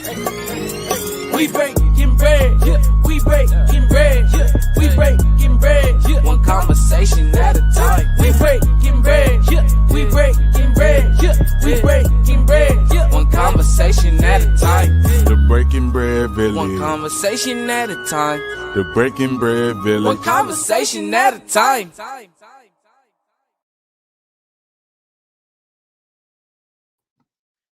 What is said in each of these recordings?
We breaking bread, we breaking bread, we breaking bread, one conversation at a time. We breaking bread, we breaking bread, we breaking bread, one conversation at a time. The Breaking Bread Village. One conversation at a time. The Breaking Bread Village. One conversation at a time.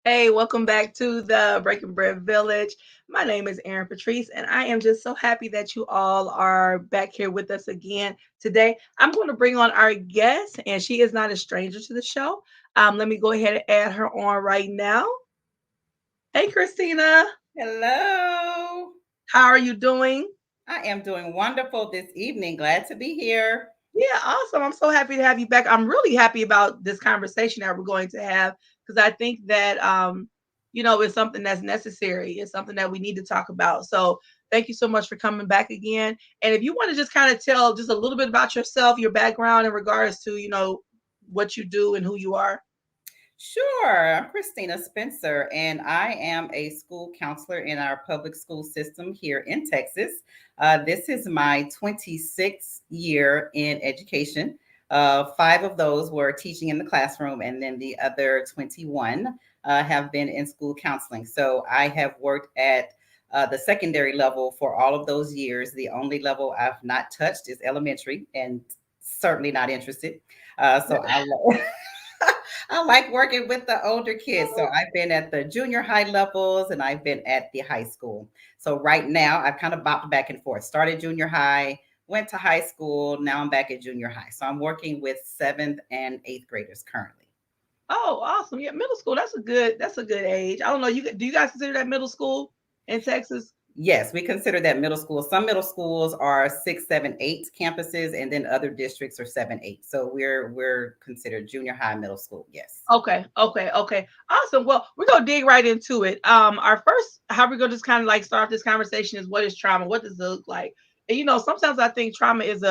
Hey, welcome back to the Breaking Bread Village. My name is Erin Patrice, and I am just so happy that you all are back here with us again today. I'm going to bring on our guest, and she is not a stranger to the show. Let me go ahead and add her on right now. Hey, Christina. Hello. How are you doing? I am doing wonderful this evening. Glad to be here. Yeah, awesome. I'm so happy to have you back. I'm really happy about this conversation that we're going to have because I think that it's something that's necessary. It's something that we need to talk about. So thank you so much for coming back again. And if you want to just kind of tell just a little bit about yourself, your background in regards to, what you do and who you are. Sure. I'm Christina Spencer, and I am a school counselor in our public school system here in Texas. This is my 26th year in education. 5 of those were teaching in the classroom, and then the other 21 have been in school counseling. So I have worked at the secondary level for all of those years. The only level I've not touched is elementary, and certainly not interested. I like working with the older kids. So I've been at the junior high levels and I've been at the high school. So right now I've kind of bopped back and forth. Started junior high, went to high school. Now I'm back at junior high. So I'm working with 7th and 8th graders currently. Oh, awesome. Yeah, middle school. That's a good age. I don't know. Do you guys consider that middle school in Texas? Yes, we consider that middle school. Some middle schools are 6, 7, 8 campuses, and then other districts are 7, 8. So we're considered junior high, middle school. Yes. Okay. Awesome. Well, we're gonna dig right into it. Our first, how we're gonna just kind of like start this conversation is what is trauma? What does it look like? And sometimes I think trauma is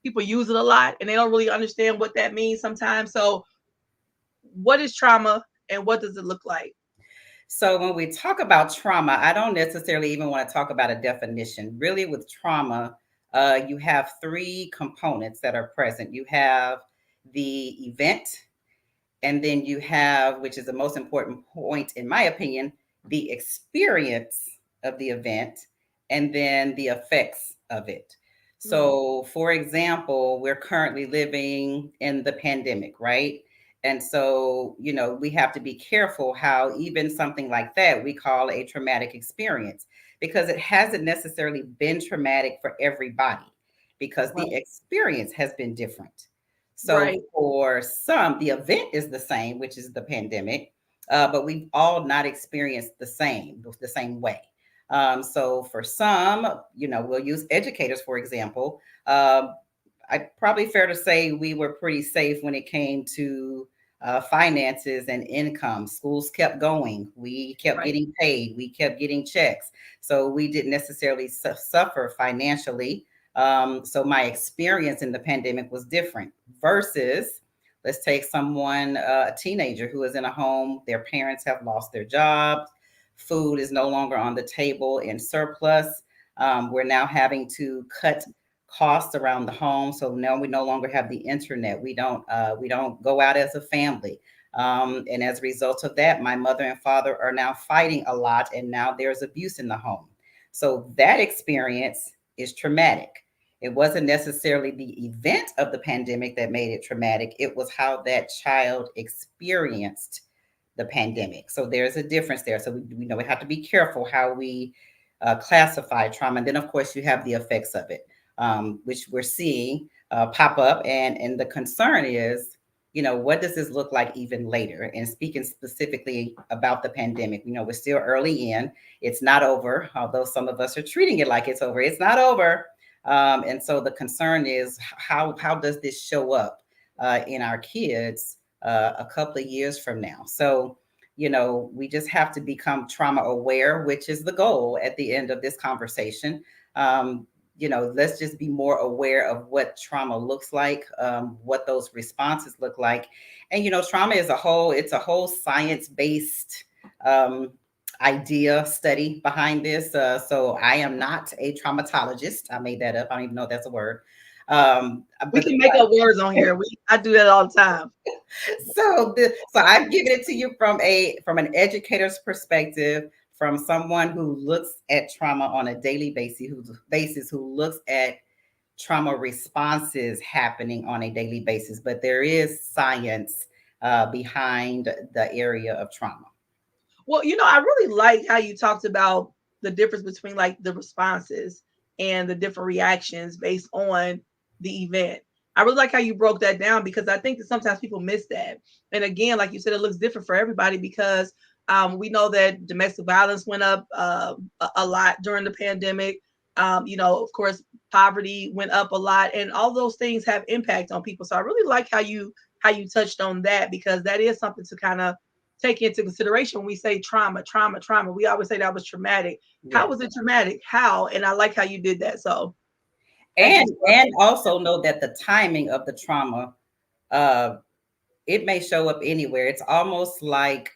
people use it a lot and they don't really understand what that means sometimes. So, what is trauma and what does it look like? So when we talk about trauma, I don't necessarily even want to talk about a definition. Really, with trauma, you have 3 components that are present. You have the event, and then you have, which is the most important point, in my opinion, the experience of the event, and then the effects of it. So, for example, we're currently living in the pandemic, right? And so, we have to be careful how even something like that we call a traumatic experience, because it hasn't necessarily been traumatic for everybody, because the experience has been different. So for some, the event is the same, which is the pandemic, but we've all not experienced the same way. So for some, we'll use educators, for example. Probably fair to say we were pretty safe when it came to finances and income. Schools kept going. We kept getting paid. We kept getting checks. So we didn't necessarily suffer financially. So my experience in the pandemic was different versus, let's take someone, a teenager who is in a home, their parents have lost their jobs. Food is no longer on the table in surplus. We're now having to cut costs around the home. So now we no longer have the internet. We don't go out as a family. And as a result of that, my mother and father are now fighting a lot, and now there's abuse in the home. So that experience is traumatic. It wasn't necessarily the event of the pandemic that made it traumatic. It was how that child experienced the pandemic. So there's a difference there. So we have to be careful how we classify trauma. And then, of course, you have the effects of it, which we're seeing pop up. And the concern is, what does this look like even later? And speaking specifically about the pandemic, we're still early in. It's not over, although some of us are treating it like it's over. It's not over. And so the concern is, how does this show up in our kids a couple of years from now? So, we just have to become trauma aware, which is the goal at the end of this conversation. Let's just be more aware of what trauma looks like, what those responses look like. And, trauma is it's a whole science-based idea study behind this. So I am not a traumatologist. I made that up. I don't even know if that's a word. We But can make up words on here. I do that all the time. so I've given it to you from an educator's perspective, from someone who looks at trauma on a daily who looks at trauma responses happening on a daily basis. But there is science behind the area of trauma. Well, I really like how you talked about the difference between like the responses and the different reactions based on the event. I really like how you broke that down because I think that sometimes people miss that. And again, like you said, it looks different for everybody because we know that domestic violence went up a lot during the pandemic. Of course, poverty went up a lot, and all those things have impact on people. So I really like how you touched on that because that is something to kind of take into consideration when we say trauma, trauma, trauma. We always say that was traumatic. How Yes. was it traumatic? How? And I like how you did that. So thank you. And also know that the timing of the trauma, uh, it may show up anywhere. It's almost like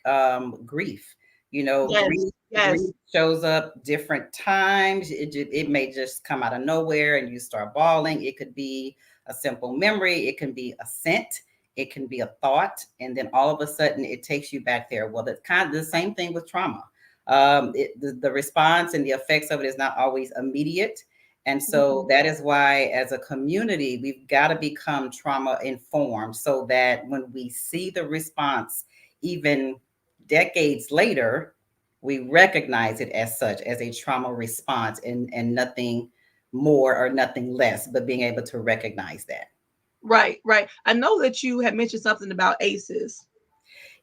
grief. Yes, Grief yes. shows up different times. It may just come out of nowhere and you start bawling. It could be a simple memory. It can be a scent. It can be a thought, and then all of a sudden it takes you back there. Well, that's kind of the same thing with trauma. The response and the effects of it is not always immediate. And so that is why, as a community, we've got to become trauma informed so that when we see the response, even decades later, we recognize it as such, as a trauma response, and nothing more or nothing less, but being able to recognize that. Right, right. I know that you had mentioned something about ACEs.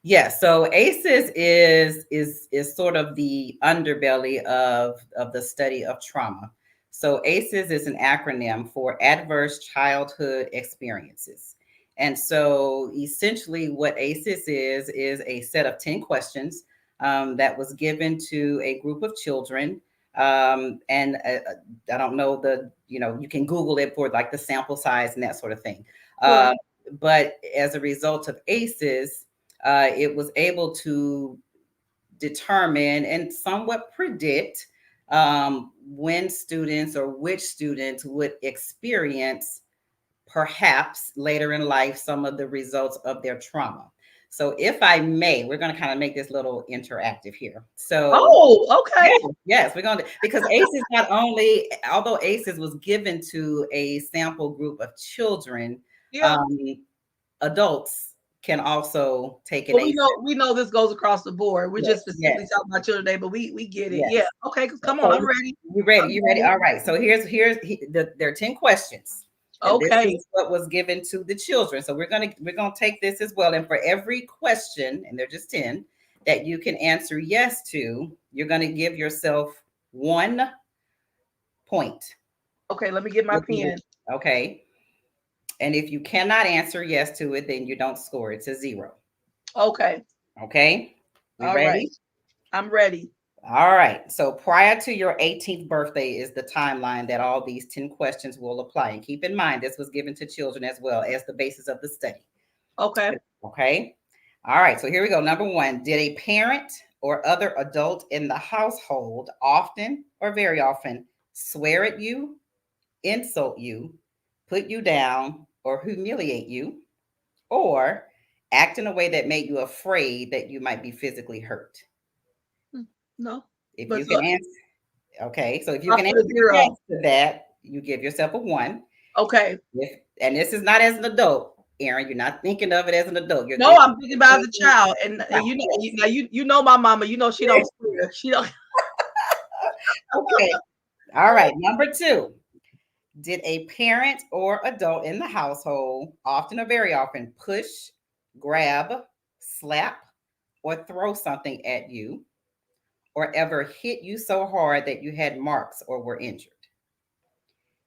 Yes, so ACEs is sort of the underbelly of the study of trauma. So ACEs is an acronym for Adverse Childhood Experiences. And so essentially what ACEs is a set of 10 questions that was given to a group of children. And I don't know you can Google it for like the sample size and that sort of thing. Sure. But as a result of ACEs, it was able to determine and somewhat predict when students or which students would experience, perhaps later in life, some of the results of their trauma. So, if I may, we're going to kind of make this a little interactive here. So, Oh, okay. yes, we're going to, because ACEs not only, although ACEs was given to a sample group of children, Yeah. um, adults can also take an Well, ACE. we know this goes across the board. We're Yes, just specifically yes, talking about children today, but we get it. Yeah. yes. Okay. Come on, So I'm ready. you ready? I'm You ready? ready. All right. So there are 10 questions. And this Okay. is what was given to the children. So we're gonna take this as well. And for every question, and they're just 10, that you can answer yes to, you're gonna give yourself 1 point. Okay. Let me get my pen. Okay. And if you cannot answer yes to it, then you don't score. It's a 0. Okay. Okay. We All right. ready? I'm ready. All right. So prior to your 18th birthday is the timeline that all these 10 questions will apply. And keep in mind, this was given to children as well as the basis of the study. Okay. Okay. All right. So here we go. Number 1, did a parent or other adult in the household often or very often swear at you, insult you, put you down, or humiliate you, or act in a way that made you afraid that you might be physically hurt? No. If But you so can answer. Okay, so if you I can put a answer yes 0. to that, you give yourself a 1. Okay. And this is not as an adult, Aaron. You're not thinking of it as an adult. You're No, thinking I'm thinking about the child, and yes. you know my mama. You know she don't swear. She don't. Okay. All right. Number 2. Did a parent or adult in the household, often or very often, push, grab, slap, or throw something at you, or ever hit you so hard that you had marks or were injured?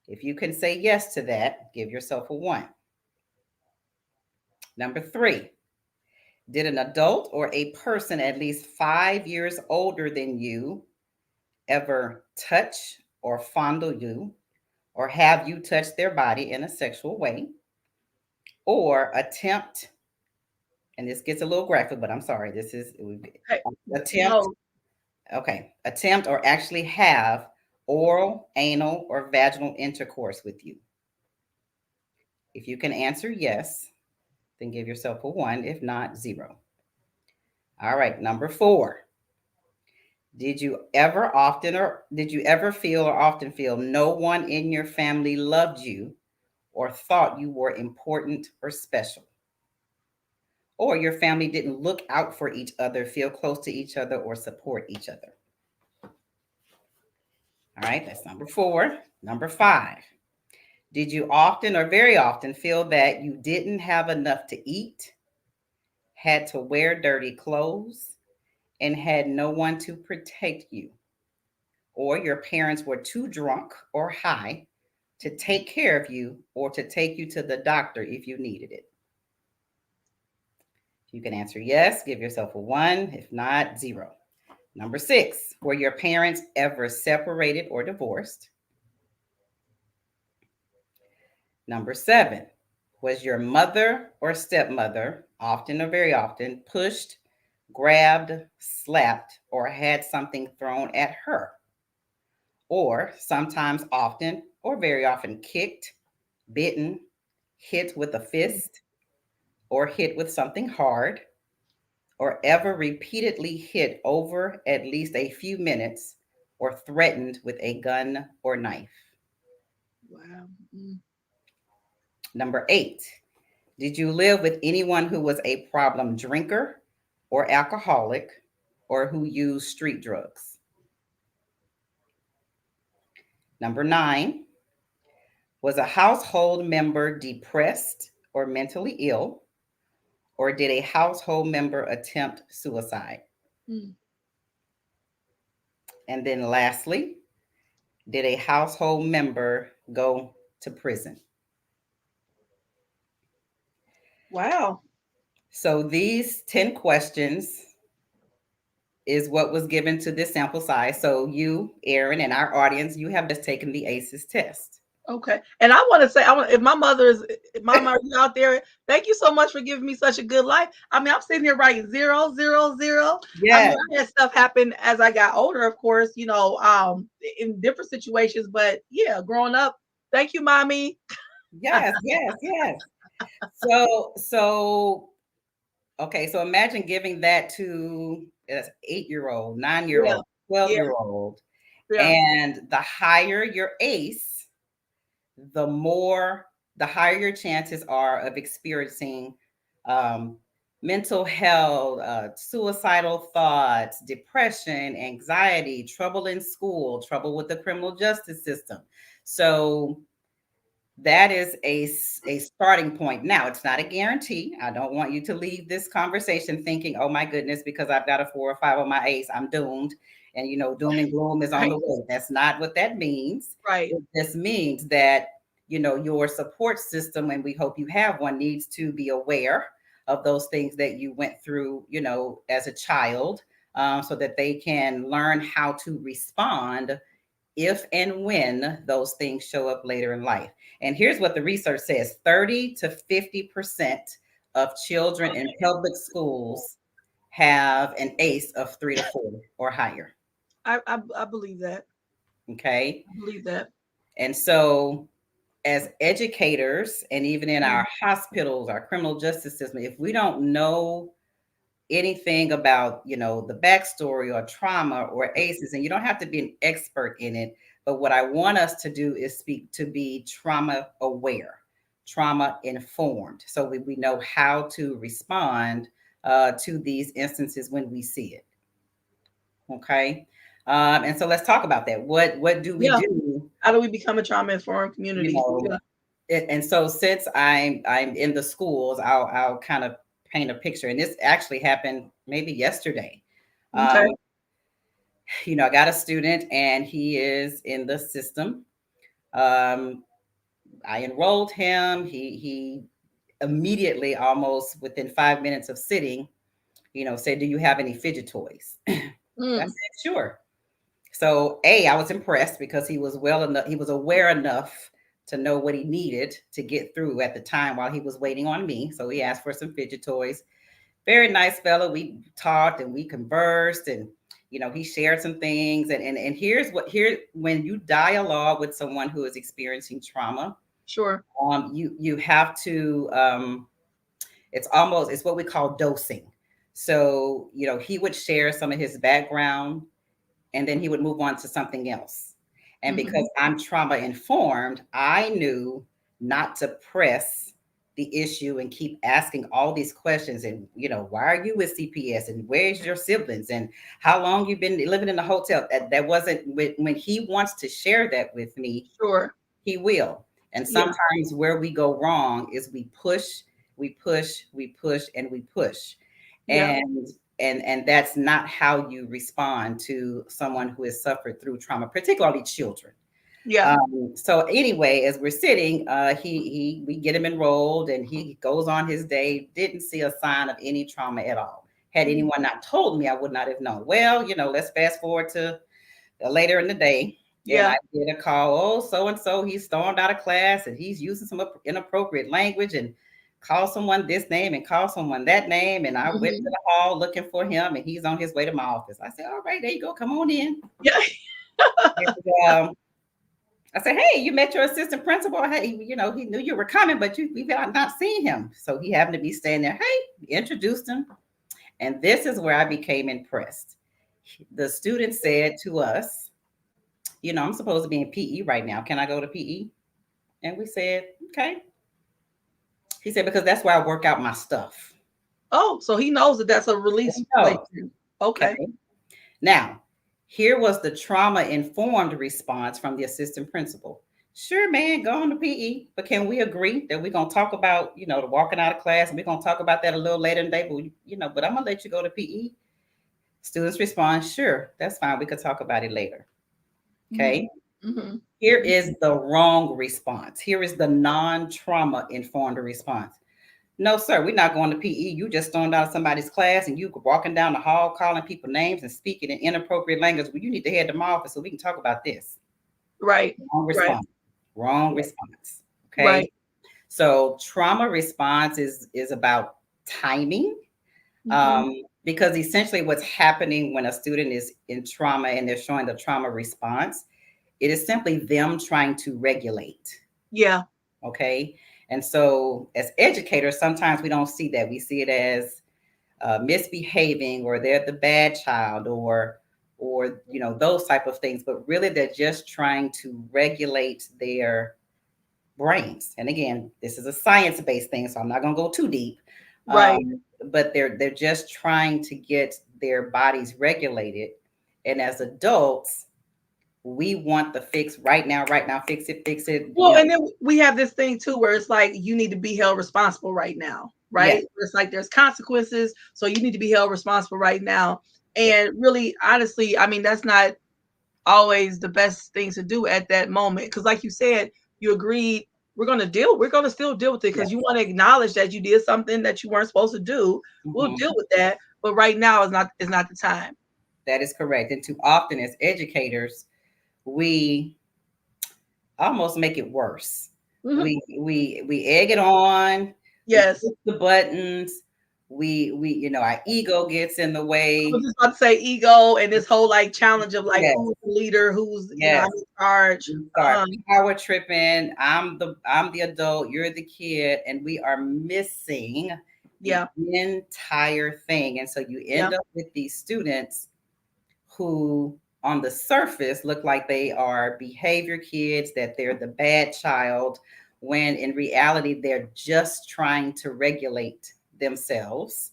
If you can say yes to that, give yourself a 1. Number 3, did an adult or a person at least 5 years older than you ever touch or fondle you, or have you touch their body in a sexual way, or attempt, and this gets a little graphic, but I'm sorry, this is Hey, attempt no. Okay. Attempt or actually have oral, anal, or vaginal intercourse with you. If you can answer yes, then give yourself a 1. If not, 0. All right. Number 4. Did you ever feel or often feel no one in your family loved you or thought you were important or special? Or your family didn't look out for each other, feel close to each other, or support each other? All right, that's number 4. Number 5. Did you often or very often feel that you didn't have enough to eat, had to wear dirty clothes, and had no one to protect you? Or your parents were too drunk or high to take care of you or to take you to the doctor if you needed it? If you can answer yes, give yourself a 1. If not, 0. Number 6, were your parents ever separated or divorced? Number 7, was your mother or stepmother, often or very often, pushed, grabbed, slapped, or had something thrown at her? Or sometimes, often, or very often, kicked, bitten, hit with a fist, or hit with something hard, or ever repeatedly hit over at least a few minutes, or threatened with a gun or knife? Wow. Mm. Number 8, did you live with anyone who was a problem drinker or alcoholic or who used street drugs? Number 9, was a household member depressed or mentally ill, or did a household member attempt suicide? Mm. And then lastly, did a household member go to prison? Wow. So these 10 questions is what was given to this sample size. So you, Aaron, and our audience, you have just taken the ACEs test. Okay. And I want to say, if my mother is, if mom, are you out there? Thank you so much for giving me such a good life. I mean, I'm sitting here writing 0, 0, 0. I Yeah. mean, I had stuff happen as I got older, of course, in different situations. But yeah, growing up, thank you, mommy. Yes, yes, yes. So okay, so imagine giving that to an 8-year-old, 9-year Yeah. old, Yeah. 12-year-old, Yeah. and the higher your ACE, the more the higher your chances are of experiencing um, mental health, suicidal thoughts, depression, anxiety, trouble in school, trouble with the criminal justice system. So that is a starting point. Now, it's not a guarantee. I don't want you to leave this conversation thinking, oh my goodness, because I've got a 4 or 5 on my ACE, I'm doomed. And, doom and gloom is on Right. the way. That's not what that means. Right. It just means that, your support system, and we hope you have one, needs to be aware of those things that you went through, as a child, so that they can learn how to respond if and when those things show up later in life. And here's what the research says: 30 to 50% of children in public schools have an ACE of 3 to 4 or higher. I believe that. Okay. I believe that. And so, as educators, and even in Mm. our hospitals, our criminal justice system, if we don't know anything about the backstory or trauma or ACEs, and you don't have to be an expert in it, but what I want us to do is speak to be trauma aware, trauma informed, so we know how to respond to these instances when we see it. Okay. And so let's talk about that. What do we Yeah. do? How do we become a trauma informed you community? know Yeah. and so, since I'm in the schools, I'll kind of paint a picture. And this actually happened maybe yesterday. Okay. um, I got a student and he is in the system. um, I enrolled him. He immediately, almost within 5 minutes of sitting, said, do you have any fidget toys? I Mm. said, sure. So I was impressed because he was aware enough to know what he needed to get through at the time while he was waiting on me. So he asked for some fidget toys. Very nice fellow. We talked and we conversed, and he shared some things, and here's when you dialogue with someone who is experiencing trauma, Sure. you have to, it's what we call dosing. So, he would share some of his background, and then he would move on to something else. And Mhm. because I'm trauma informed, I knew not to press the issue and keep asking all these questions. And, why are you with CPS? And where's your siblings? And how long you been living in a hotel? That wasn't when he wants to share that with me, Sure. he will. And Yeah. sometimes where we go wrong is we push, we push, we push, and we push. Yeah. And that's not how you respond to someone who has suffered through trauma, particularly children. Yeah. So anyway, as we're sitting, we get him enrolled, and he goes on his day. Didn't see a sign of any trauma at all. Had anyone not told me, I would not have known. Well, let's fast forward to later in the day. And Yeah. I get a call. Oh, so and so, he's stormed out of class, and he's using some inappropriate language, and call someone this name and call someone that name. And I went to Mhm. the hall looking for him, and he's on his way to my office. I said, all right, there you go. Come on in. Yeah. And, I said, hey, you met your assistant principal. Hey, he knew you were coming, but we've not seen him. So he happened to be staying there. Hey, introduced him. And this is where I became impressed. The student said to us, I'm supposed to be in PE right now. Can I go to PE? And we said, okay. He said, because that's where I work out my stuff. Oh, so he knows that that's a release place. Okay. Now, here was the trauma-informed response from the assistant principal. Sure, man, go on to PE, but can we agree that we're going to talk about, the walking out of class, and we're going to talk about that a little later in the day, but I'm going to let you go to PE. Students respond, sure, that's fine. We could talk about it later. Okay. Mm-hmm. Here is the wrong response. Here is the non-trauma informed response. No, sir, we're not going to PE. You just stormed out of somebody's class, and you walking down the hall calling people names and speaking in inappropriate language. Well, you need to head to my office so we can talk about this. Right. Wrong response. Right. Wrong response. Okay. Right. So trauma response is about timing. Because essentially what's happening when a student is in trauma and they're showing the trauma response, it is simply them trying to regulate. Yeah. Okay. And so as educators, sometimes we don't see that. We see it as misbehaving, or they're the bad child, or those type of things. But really, they're just trying to regulate their brains. And again, this is a science-based thing, so I'm not going to go too deep. Right. But they're just trying to get their bodies regulated. And as adults, we want the fix right now, fix it. Well, and then we have this thing too, where it's like, you need to be held responsible right now, right? Yes. It's like there's consequences, so you need to be held responsible right now. And really, honestly, I mean, that's not always the best thing to do at that moment. Because like you said, you agreed, we're going to still deal with it, because you want to acknowledge that you did something that you weren't supposed to do. We'll deal with that. But right now is not the time. That is correct. And too often as educators, we almost make it worse. We egg it on. Yes. We push the buttons. We our ego gets in the way. I was just about to say ego, and this whole like challenge of like, who's the leader, who's I'm in charge. Power tripping. I'm the adult, you're the kid, and we are missing the entire thing. And so you end up with these students who on the surface look like they are behavior kids, that they're the bad child, when in reality they're just trying to regulate themselves.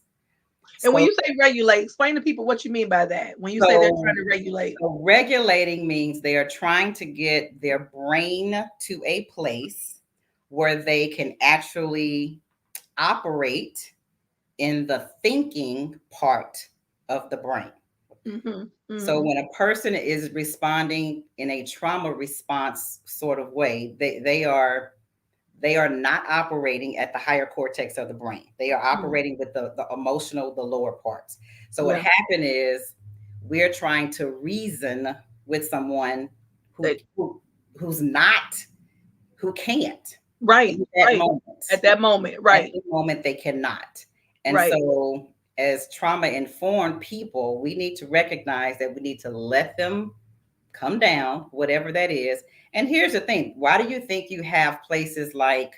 And when you say regulate, explain to people what you mean by that. When you say they're trying to regulate. So regulating means they are trying to get their brain to a place where they can actually operate in the thinking part of the brain. So when a person is responding in a trauma response sort of way, they are not operating at the higher cortex of the brain. They are operating with the emotional, the lower parts. So what happened is we're trying to reason with someone who can't. Right. At that moment. Right. At the moment they cannot. And so as trauma informed people, we need to recognize that we need to let them come down, whatever that is. And here's the thing, why do you think you have places like,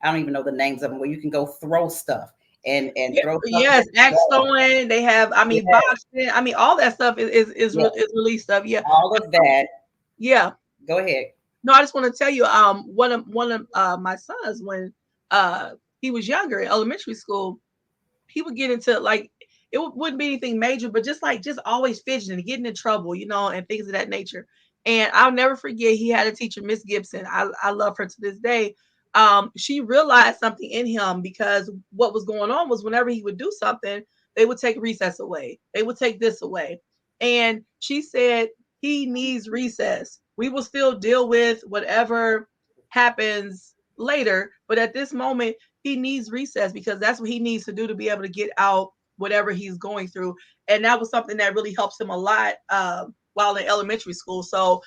I don't even know the names of them, where you can go throw stuff and throw stuff Yes, against the axe wall? throwing. They have, I mean, Yes, boxing. I mean, all that stuff yes, is released stuff. Yeah, all of that. yeah. Go ahead. No, I just want to tell you, one of my sons, when uh he was younger in elementary school, he would get into like, wouldn't be anything major, but just always fidgeting, getting in trouble, and things of that nature. And I'll never forget, he had a teacher, Miss Gibson. I love her to this day. She realized something in him, because what was going on was, whenever he would do something, they would take recess away. They would take this away. And she said, he needs recess. We will still deal with whatever happens later, but at this moment, he needs recess, because that's what he needs to do to be able to get out whatever he's going through. And that was something that really helps him a lot, while in elementary school. So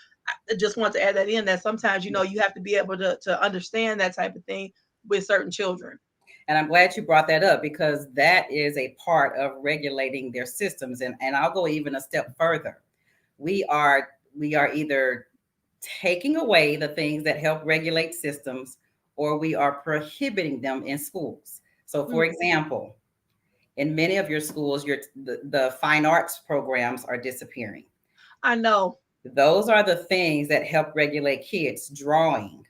I just want to add that in, that sometimes, you have to be able to understand that type of thing with certain children. And I'm glad you brought that up, because that is a part of regulating their systems. And I'll go even a step further. We are either taking away the things that help regulate systems, or we are prohibiting them in schools. So for Mm, example, in many of your schools, the fine arts programs are disappearing. I know. Those are the things that help regulate kids: drawing,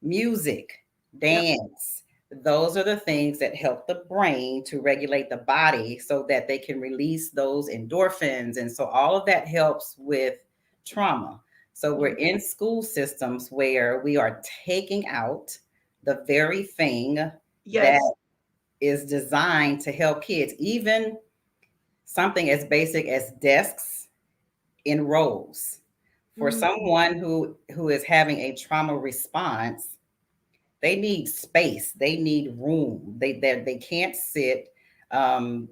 music, Yep. dance. Those are the things that help the brain to regulate the body so that they can release those endorphins. And so all of that helps with trauma. So we're Mhm. in school systems where we are taking out the very thing Yes. that is designed to help kids, even something as basic as desks in rows. For Mhm. someone who is having a trauma response, they need space. They need room. They can't sit. Um,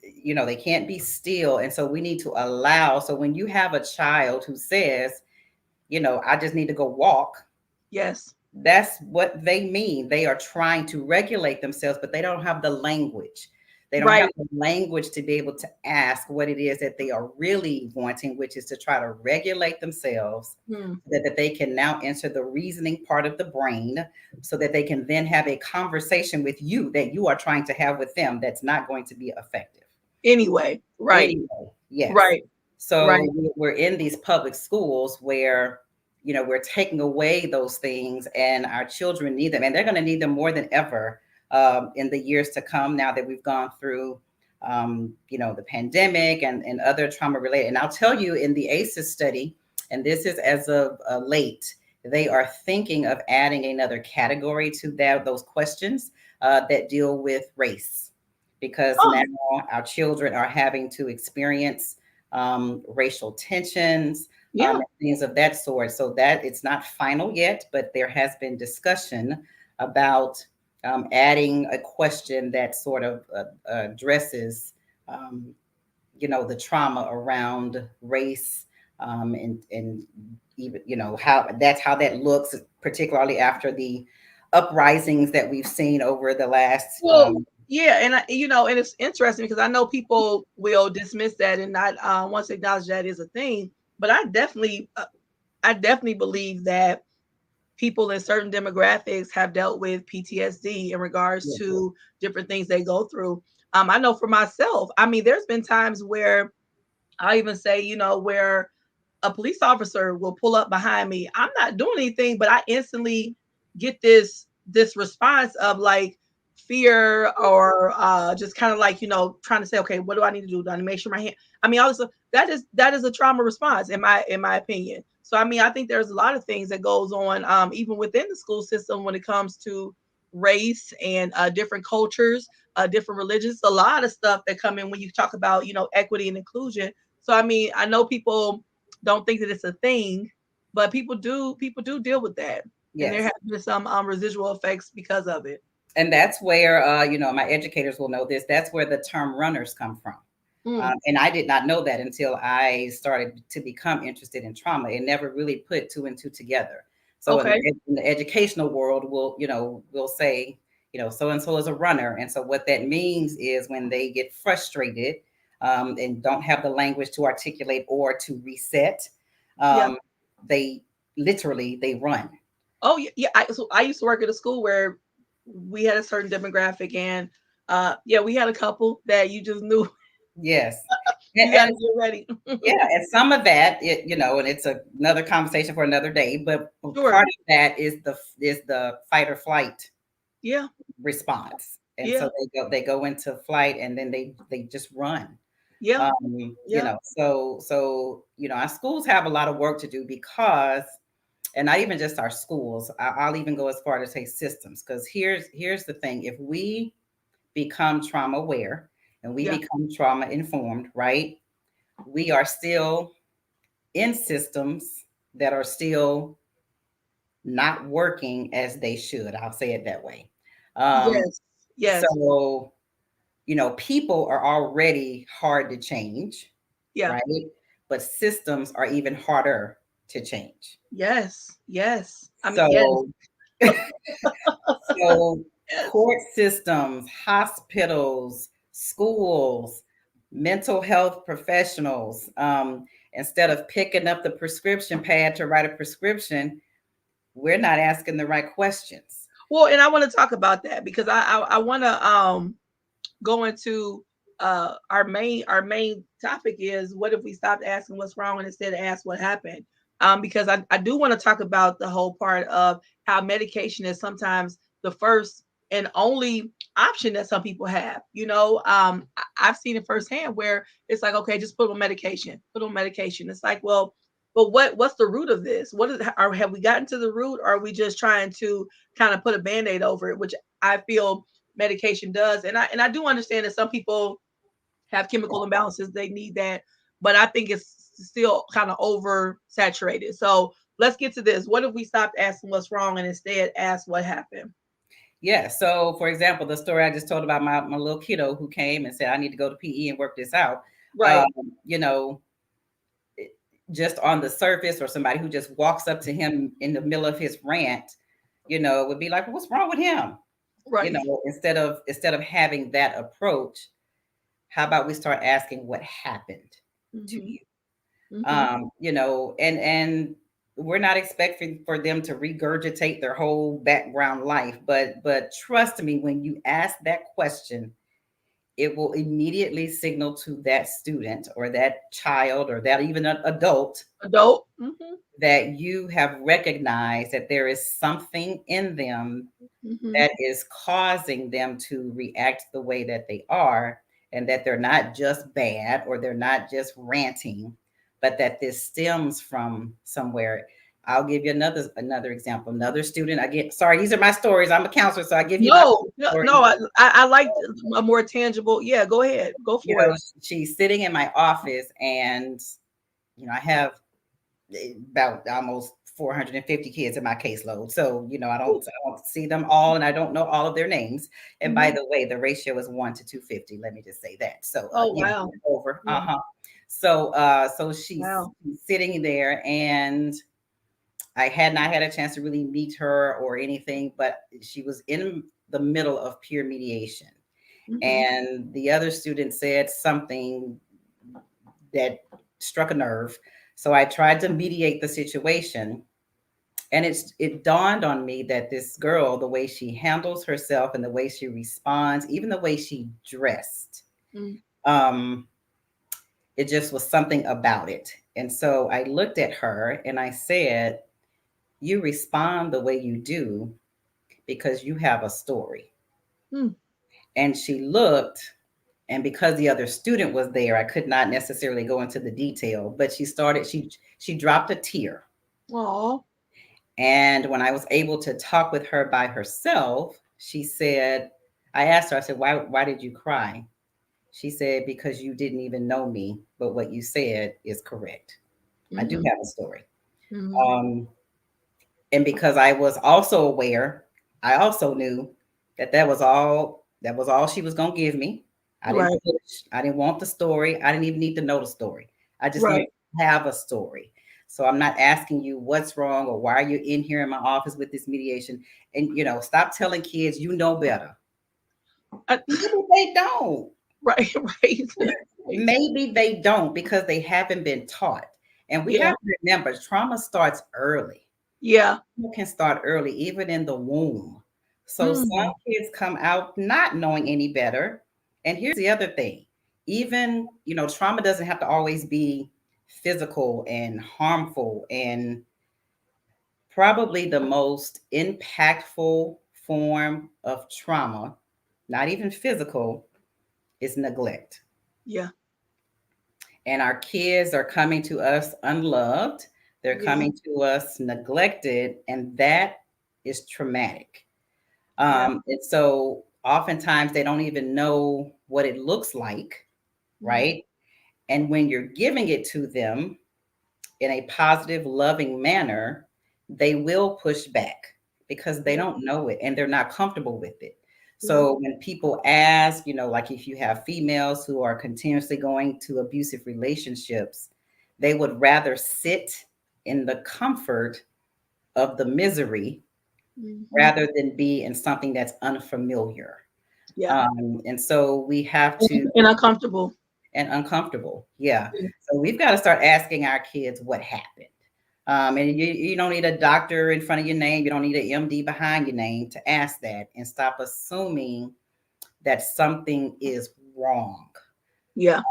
they can't be still. And so we need to allow. So when you have a child who says, I just need to go walk, Yes. that's what they mean. They are trying to regulate themselves, but they don't have the language. They don't have Right. the language to be able to ask what it is that they are really wanting, which is to try to regulate themselves, Mm. that they can now enter the reasoning part of the brain, so that they can then have a conversation with you that you are trying to have with them, that's not going to be effective. Anyway. Right. Anyway, yes. Right. So Right. we're in these public schools where, we're taking away those things, and our children need them, and they're going to need them more than ever in the years to come. Now that we've gone through, the pandemic and other trauma related, and I'll tell you, in the ACEs study, and this is as of late, they are thinking of adding another category to those questions that deal with race, because Oh, now our children are having to experience racial tensions, yeah. and things of that sort. So that it's not final yet, but there has been discussion about adding a question that sort of addresses, um, the trauma around race, and even, how that looks, particularly after the uprisings that we've seen over the last. Well, yeah, and and it's interesting, because I know people will dismiss that and not want to acknowledge that is a thing. But I definitely believe that people in certain demographics have dealt with PTSD in regards Yeah, to different things they go through. I know for myself. I mean, there's been times where I even say, where a police officer will pull up behind me. I'm not doing anything, but I instantly get this response of like fear, or just kind of like, trying to say, okay, what do I need to do? Do I need to make sure my hand? I mean, also that is a trauma response, in my opinion. So I mean, I think there's a lot of things that goes on, even within the school system, when it comes to race and different cultures, different religions. A lot of stuff that come in when you talk about, equity and inclusion. So I mean, I know people don't think that it's a thing, but people do deal with that, and there yes. have been some residual effects because of it. And that's where, my educators will know this. That's where the term runners come from. Mm, And I did not know that until I started to become interested in trauma. It never really put two and two together. So okay. in the educational world, we'll say, so and so is a runner. And so what that means is when they get frustrated and don't have the language to articulate or to reset, Yeah. they they run. Oh yeah, yeah. I used to work at a school where we had a certain demographic, and yeah, we had a couple that you just knew Yes. you got to And get ready. yeah, and some of that, and it's another conversation for another day. But Sure. part of that is the fight or flight Yeah. response, and Yeah. so they go into flight, and then they just run. Yeah. Yeah. Our schools have a lot of work to do because, and not even just our schools. I'll even go as far to say systems, because here's the thing: if we become trauma aware and we Yeah. become trauma informed, right? We are still in systems that are still not working as they should. I'll say it that way. Um, Yes. Yes. so, people are already hard to change, Yeah. right? But systems are even harder to change. Yes. Yes. I mean, yes. So, so Yes. court systems, hospitals, schools, mental health professionals, instead of picking up the prescription pad to write a prescription, we're not asking the right questions. Well, and I want to talk about that because I want to go into our main topic is what if we stopped asking what's wrong and instead ask what happened. Because I do want to talk about the whole part of how medication is sometimes the first and only option that some people have. I've seen it firsthand where it's like, okay, just put on medication, put on medication. It's like, well, but what's the root of this? What is, or have we gotten to the root, or are we just trying to kind of put a band-aid over it, which I feel medication does. And I do understand that some people have chemical imbalances, they need that, but I think it's still kind of oversaturated. So let's get to this. What if we stopped asking what's wrong and instead ask what happened? Yeah. So, for example, the story I just told about my little kiddo who came and said, I need to go to PE and work this out. Um, Right. you know, just on the surface, or somebody who just walks up to him in the middle of his rant, would be like, well, what's wrong with him? Right. Instead of having that approach, how about we start asking what happened to Mm-hmm. you? Mm-hmm. And we're not expecting for them to regurgitate their whole background life, but trust me, when you ask that question, it will immediately signal to that student or that child or that even an adult Adult. Mm-hmm. that you have recognized that there is something in them Mm-hmm. that is causing them to react the way that they are, and that they're not just bad or they're not just ranting, but that this stems from somewhere. I'll give you another example. Another student, again, sorry, these are my stories. I'm a counselor, so I give you my No, no, stories. no. I like a more tangible. Yeah, go ahead. Go You for know, it. she's sitting in my office, and I have about almost 450 kids in my caseload. So, I don't see them all, and I don't know all of their names. And by Mm-hmm. the way, the ratio is 1 to 250. Let me just say that. So, Oh wow. over. Yeah. So she's Wow. sitting there, and I had not had a chance to really meet her or anything, but she was in the middle of peer mediation. Mm-hmm. And the other student said something that struck a nerve. So I tried to mediate the situation. And it dawned on me that this girl, the way she handles herself and the way she responds, even the way she dressed, Mm-hmm. um, it just was something about it. And so I looked at her and I said, you respond the way you do because you have a story. Mm. And she looked, and because the other student was there, I could not necessarily go into the detail, but she dropped a tear. Aw. And when I was able to talk with her by herself, she said, I asked her, I said, why did you cry? She said, because you didn't even know me, but what you said is correct. I do Mm-hmm. have a story. Mm-hmm. Um, and because I was also aware, I also knew that was all she was going to give me. I didn't Right. push, I didn't want the story. I didn't even need to know the story. I just needed Right. to have a story. So I'm not asking you what's wrong or why are you in here in my office with this mediation. And, stop telling kids you know better. Maybe they don't. Right, right. Maybe they don't because they haven't been taught. And we have to remember trauma starts early. Yeah. Trauma can start early, even in the womb. So some Mm. kids come out not knowing any better. And here's the other thing. Even, trauma doesn't have to always be physical and harmful. And probably the most impactful form of trauma, not even physical, is neglect. Yeah. And our kids are coming to us unloved. They're Yeah. coming to us neglected, and that is traumatic. Yeah. And so oftentimes they don't even know what it looks like, right? And when you're giving it to them in a positive, loving manner, they will push back because they don't know it and they're not comfortable with it. So when people ask, like if you have females who are continuously going to abusive relationships, they would rather sit in the comfort of the misery rather than be in something that's unfamiliar. Yeah. And so we have to, And uncomfortable. and uncomfortable. Yeah. So we've got to start asking our kids what happened. And you don't need a doctor in front of your name. You don't need an MD behind your name to ask that, and stop assuming that something is wrong. Yeah.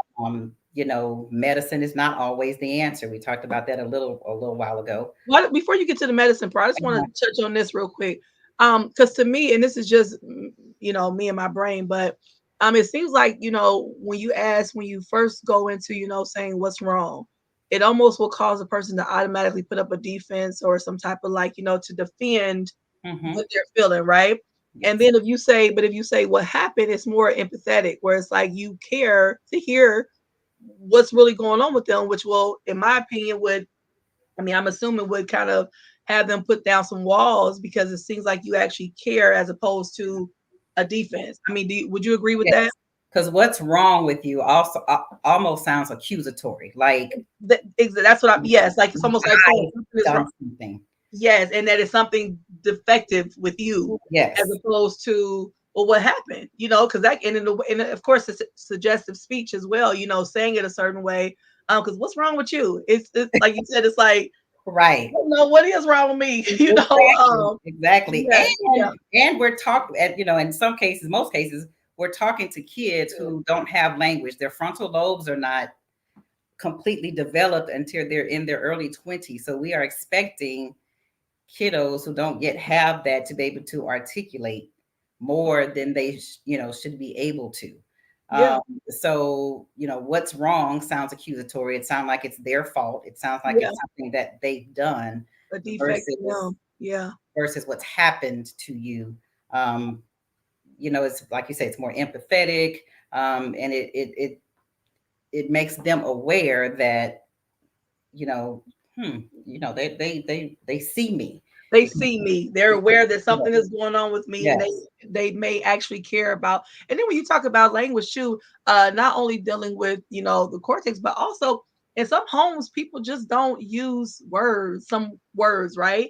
Medicine is not always the answer. We talked about that a little while ago. Before you get to the medicine part, I just want to touch on this real quick. Because to me, and this is just me and my brain, but it seems like, when you first go into, saying what's wrong, it almost will cause a person to automatically put up a defense or some type of to defend what they're feeling, right? Yes. And then if you say what happened, it's more empathetic, where it's like you care to hear what's really going on with them, which will, in my opinion, I'm assuming would kind of have them put down some walls, because it seems like you actually care as opposed to a defense. Would you agree with that? Because what's wrong with you also almost sounds accusatory. Like That's what yes, like it's almost like saying something is wrong. Something. Yes, and that is something defective with you. Yes. As opposed to, well, what happened? Because that, and of course it's suggestive speech as well, saying it a certain way. Because what's wrong with you? It's like you said, it's like, right. What is wrong with me? Exactly. Yeah, And we're talking, in some cases, most cases, we're talking to kids who don't have language. Their frontal lobes are not completely developed until they're in their early 20s. So we are expecting kiddos who don't yet have that to be able to articulate more than they should be able to. Yeah. So what's wrong sounds accusatory. It sounds like it's their fault. It sounds like it's something that they've done, a defect. Versus what's happened to you. It's like you say, it's more empathetic, and it makes them aware that they see me. They see me. They're aware that something is going on with me, yes. and they may actually care about. And then when you talk about language too, not only dealing with the cortex, but also in some homes people just don't use some words, right?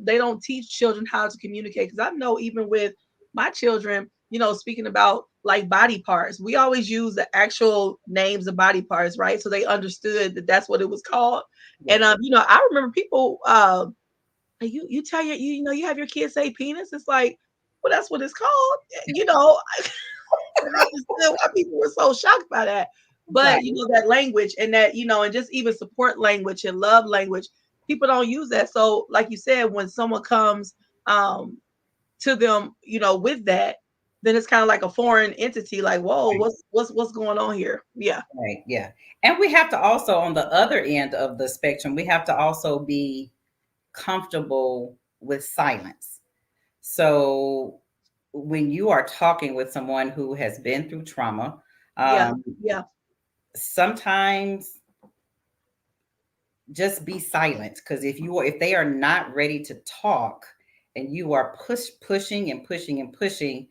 They don't teach children how to communicate. Because I know even with my children, speaking about like body parts, we always use the actual names of body parts, right? So they understood that that's what it was called. Yes. And I remember people you tell you have your kids say penis. It's like, well, that's what it's called. I understood why people were so shocked by that. But that language, and that and just even support language and love language, people don't use that. So like you said, when someone comes to them with that, then it's kind of like a foreign entity, like, whoa, what's going on here? Yeah. Right. Yeah. And we have to also, on the other end of the spectrum, we have to also be comfortable with silence. So when you are talking with someone who has been through trauma, sometimes just be silent, because if they are not ready to talk and you are pushing and pushing and pushing,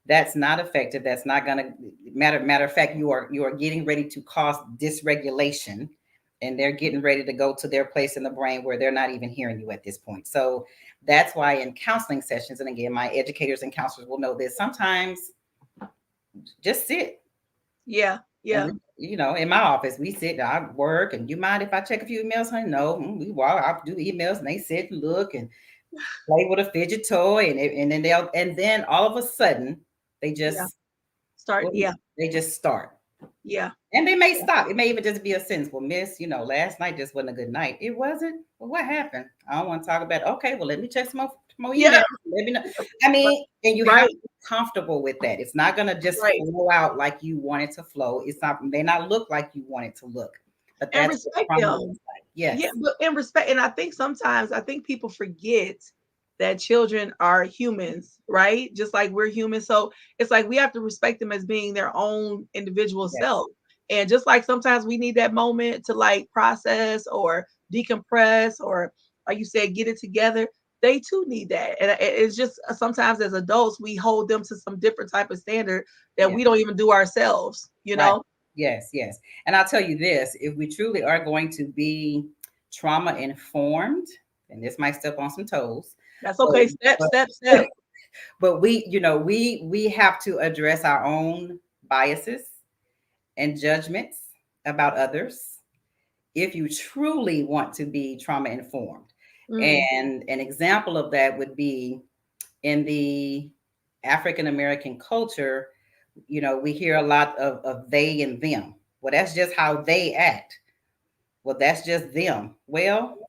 that's not effective. That's not going to matter of fact, you are getting ready to cause dysregulation, and they're getting ready to go to their place in the brain where they're not even hearing you at this point. So that's why in counseling sessions, and again, my educators and counselors will know this, sometimes just sit. Yeah. Yeah. And in my office, we sit, I work, and you mind if I check a few emails, honey? No, we walk, I do emails, and they sit and look and play with a fidget toy, and then then all of a sudden they Yeah. just Start. well, Yeah. they just start. Yeah. And they may stop. It may even just be a sentence. Well, miss, last night just wasn't a good night. It wasn't. Well, what happened? I don't want to talk about it. Okay, well, let me check some more Yeah. emails. Let me know. I mean, and you have Right. to be comfortable with that. It's not gonna just Right. flow out like you want it to flow. It's not may not look like you want it to look, but And that's what respect trauma them. looks like. Yes. Yeah, but in respect, and I think sometimes people forget that children are humans, right? Just like we're humans. So it's like we have to respect them as being their own individual Yes. self. And just like sometimes we need that moment to like process or decompress or like you said, get it together. They too need that. And it's just sometimes as adults, we hold them to some different type of standard that Yes. we don't even do ourselves, you Right. know? Yes, yes. And I'll tell you this, if we truly are going to be trauma informed, and this might step on some toes, That's but, okay. Step, but, step, step. but we have to address our own biases and judgments about others if you truly want to be trauma informed. Mm, And an example of that would be in the African American culture, we hear a lot of they and them. Well, that's just how they act. Well, that's just them. Well,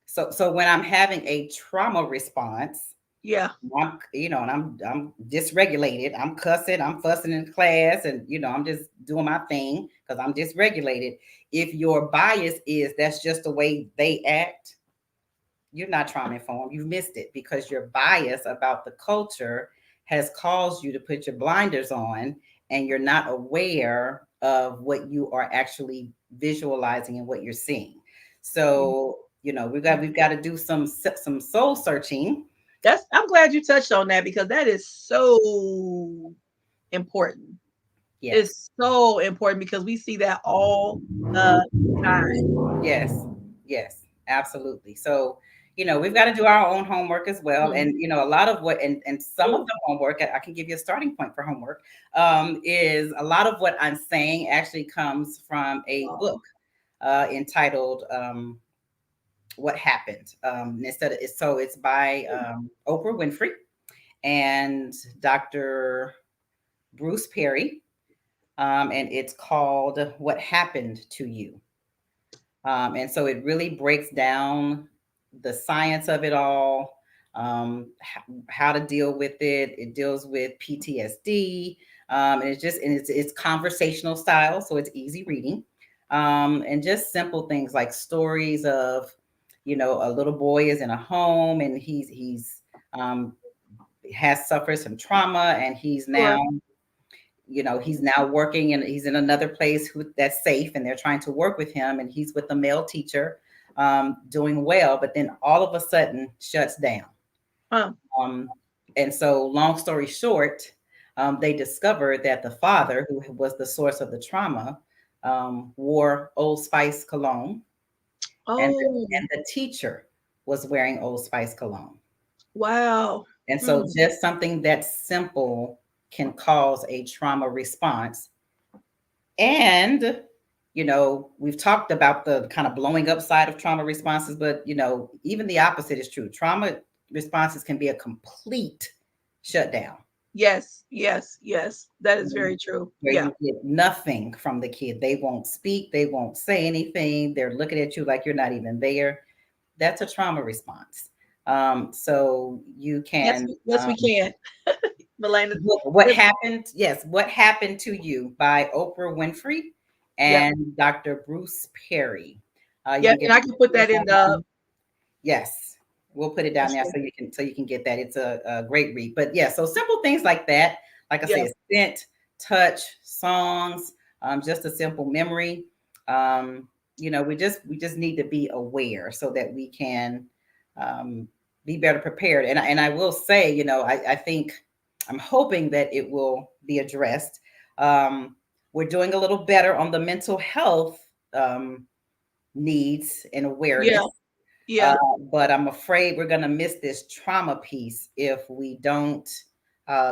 so when I'm having a trauma response, yeah. and I'm dysregulated. I'm cussing, I'm fussing in class, and I'm just doing my thing because I'm dysregulated. If your bias is that's just the way they act, you're not trauma informed. You missed it because your bias about the culture has caused you to put your blinders on, and you're not aware of what you are actually visualizing and what you're seeing. So we've got to do some soul searching. I'm glad you touched on that because that is so important. Yes. It's so important because we see that all the time. Yes, yes, absolutely. So, we've got to do our own homework as well. Mm. And, a lot of what, and some of Ooh. the homework, I can give you a starting point for homework, is a lot of what I'm saying actually comes from a book Oh, entitled What Happened. It's by Oprah Winfrey and Dr. Bruce Perry. And it's called What Happened to You. And so it really breaks down the science of it all, how to deal with it. It deals with PTSD, and it's conversational style, so it's easy reading, and just simple things like stories of, a little boy is in a home and he's has suffered some trauma, and sure. he's now working and he's in another place that's safe, and they're trying to work with him, and he's with a male teacher, doing well, but then all of a sudden shuts down. Huh. um, and so long story short, they discovered that the father, who was the source of the trauma, wore Old Spice cologne, and Oh, and the teacher was wearing Old Spice cologne. wow. And so Mm. just something that simple can cause a trauma response. And, we've talked about the kind of blowing up side of trauma responses, but, even the opposite is true. Trauma responses can be a complete shutdown Yes, yes, yes. That is very true. where Yeah. you get nothing from the kid. They won't speak, they won't say anything. They're looking at you like you're not even there. That's a trauma response. So you Yes, can yes, we can. Melena. What happened? Yes, What Happened to You by Oprah Winfrey Yeah. and Dr. Bruce Perry. You Yeah. can get And I can put that in the yes, we'll put it down there sure. so you can get that. It's a great read. But yeah, so simple things like that. Like I Yeah. said, scent, touch, songs, just a simple memory. We just need to be aware so that we can um, be better prepared. And I will say, I think I'm hoping that it will be addressed. We're doing a little better on the mental health needs and Yeah. awareness. Yeah. But I'm afraid we're going to miss this trauma piece if we don't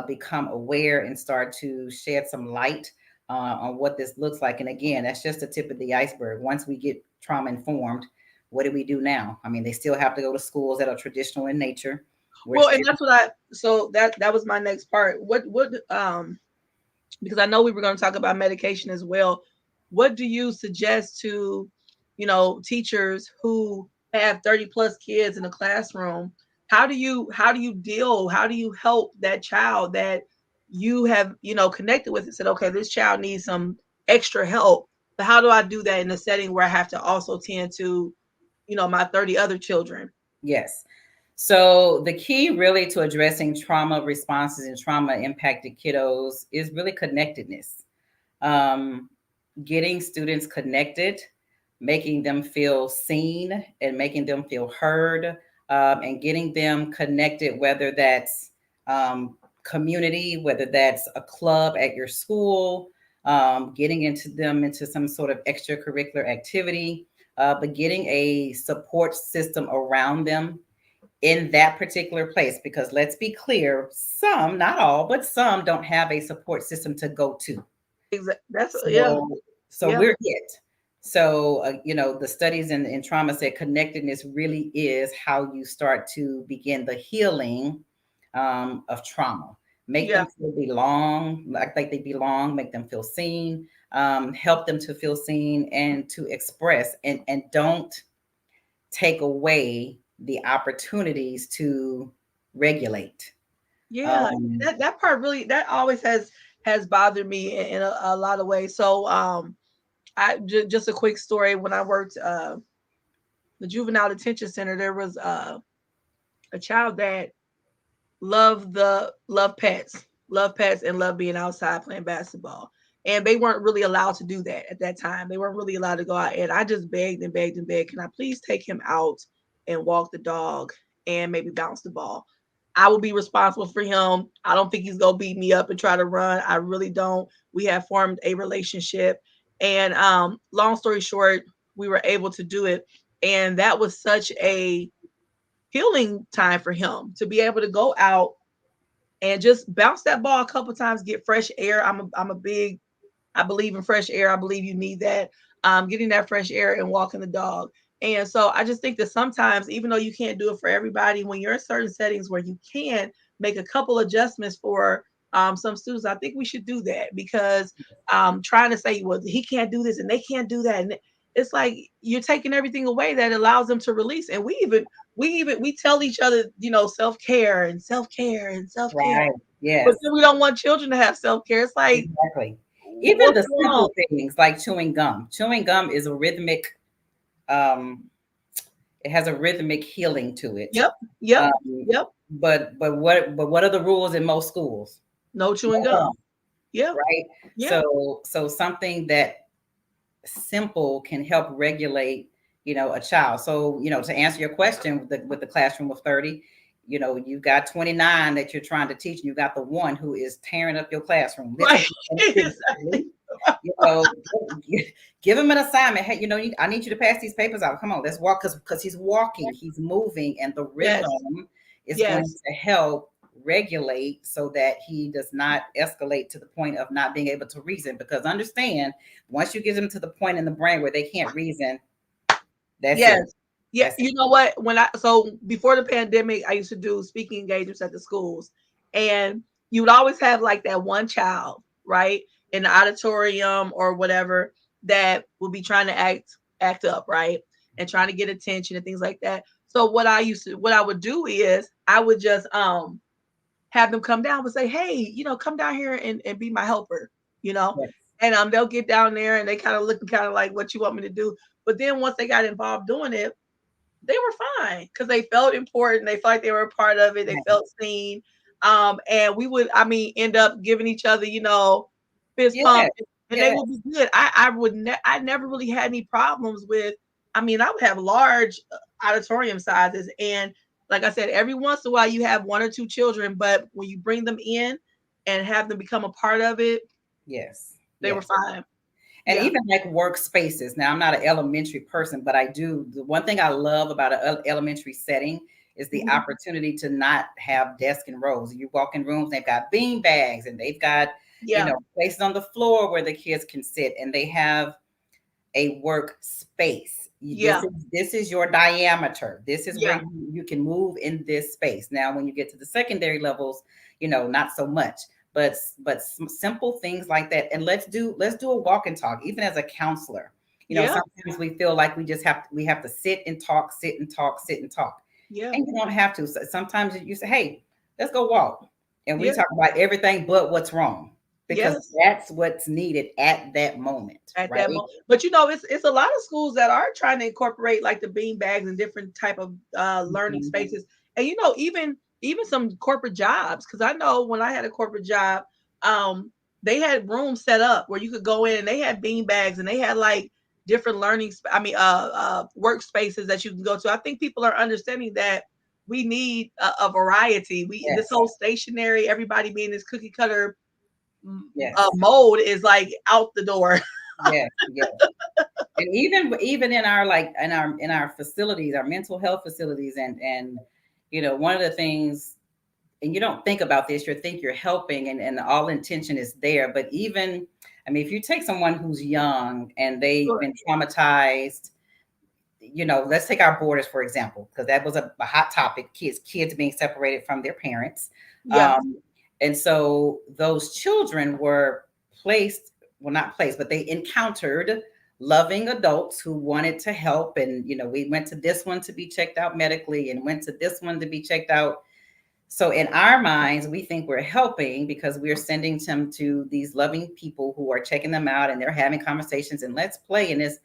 become aware and start to shed some light on what this looks like. And again, that's just the tip of the iceberg. Once we get trauma informed, what do we do now? I mean, they still have to go to schools that are traditional in nature. We're Well, and still, that's what so that was my next part. What because I know we were going to talk about medication as well. What do you suggest to, teachers who have 30 plus kids in a classroom? How do you help that child that you have, connected with and said, okay, this child needs some extra help. But how do I do that in a setting where I have to also tend to, my 30 other children? yes. So the key really to addressing trauma responses and trauma impacted kiddos is really connectedness. Um, Getting students connected, making them feel seen and making them feel heard, and getting them connected, whether that's community, whether that's a club at your school, getting into some sort of extracurricular activity, but getting a support system around them in that particular place. Because let's be clear, some, not all, but some don't have a support system to go to. That's yeah, So, so yeah, we're it. So, the studies in trauma said connectedness really is how you start to begin the healing of trauma. Make yeah. them feel belong, like they belong, make them feel seen, help them to feel seen and to express, and don't take away the opportunities to regulate. Yeah, Um, that part really that always has bothered me in a lot of ways. So just a quick story. When I worked the juvenile detention center, there was a child that loved pets, and loved being outside playing basketball. And they weren't really allowed to do that at that time. They weren't really allowed to go out. And I just begged and begged and begged, can I please take him out and walk the dog and maybe bounce the ball? I will be responsible for him. I don't think he's gonna beat me up and try to run. I really don't. We have formed a relationship. And long story short, we were able to do it. And that was such a healing time for him to be able to go out and just bounce that ball a couple times, get fresh air. I'm a big, I believe in fresh air. I believe you need that. Getting that fresh air and walking the dog. And so I just think that sometimes, even though you can't do it for everybody, when you're in certain settings where you can make a couple adjustments for some students, I think we should do that because trying to say, well, he can't do this and they can't do that. And it's like you're taking everything away that allows them to release. And we tell each other, self-care and self-care and self-care. right. But Yes. then we don't want children to have self-care. It's like, Exactly. Even what's the going on? simple things like chewing gum. Chewing gum is a rhythmic, um, it has a rhythmic healing to it. Yep, yep, Um, yep. but what are the rules in most schools? No No chewing gum. gum, Yeah, right? yeah, So something that simple can help regulate, a child. So, to answer your question with the classroom of 30, you've got 29 that you're trying to teach, and you got the one who is tearing up your classroom, right. literally and Exactly. figuratively. You know, give him an assignment. Hey, I need you to pass these papers out. Come on, let's walk, because he's walking, he's moving, and the Yes, rhythm is going yes, to help regulate so that he does not escalate to the point of not being able to reason. Because understand, once you get them to the point in the brain where they can't reason, that's it. yes. Yeah, That's it. you know what? So before the pandemic, I used to do speaking engagements at the schools, and you would always have like that one child, right, in the auditorium or whatever that would be trying to act up, right, and trying to get attention and things like that. So what I would do is I would just have them come down and say, hey, come down here and be my helper, you know. Yes. And they'll get down there and they kind of look kind of like what you want me to do. But then once they got involved doing it, they were fine because they felt important. They felt like they were a part of it. They Right. felt seen. And we would, I mean, end up giving each other, fist pump, Yes. and they Yes. would be good. I never really had any problems with. I mean, I would have large auditorium sizes, and like I said, every once in a while you have one or two children, but when you bring them in and have them become a part of it, Yes. they were Yes. fine. And Yeah. even like workspaces. Now, I'm not an elementary person, but I do. The one thing I love about an elementary setting is the Mhm. opportunity to not have desk and rows. You walk in rooms, they've got bean bags and they've got, Yeah. places on the floor where the kids can sit, and they have a workspace. Yeah. This is your diameter. This is where Yeah. you can move in this space. Now, when you get to the secondary levels, not so much. But some simple things like that. And let's do a walk and talk, even as a counselor. Yeah. Sometimes we feel like we have to sit and talk, sit and talk, sit and talk. Yeah. And you don't have to. Sometimes you say, hey, let's go walk. And we Yeah. talk about everything but what's wrong, because Yes. that's what's needed at that moment, At right? that moment. But it's a lot of schools that are trying to incorporate like the bean bags and different type of learning Mhm. spaces. And even some corporate jobs, because I know when I had a corporate job, um, they had rooms set up where you could go in and they had bean bags and they had like different workspaces that you can go to. I think people are understanding that we need a variety. This Yes, whole stationary, everybody being this cookie cutter yes, mode is like out the door. yes, yes. And even in our, like, in our facilities, our mental health facilities, and one of the things, and you don't think about this, you think you're helping, and all intention is there. But even, I mean, if you take someone who's young and they've Sure. been traumatized, let's take our borders, for example, because that was a hot topic, kids being separated from their parents. Yeah. Um, and so those children were placed, well, not placed, but they encountered loving adults who wanted to help. And, we went to this one to be checked out medically and went to this one to be checked out. So in our minds, we think we're helping because we're sending them to these loving people who are checking them out, and they're having conversations and let's play in this.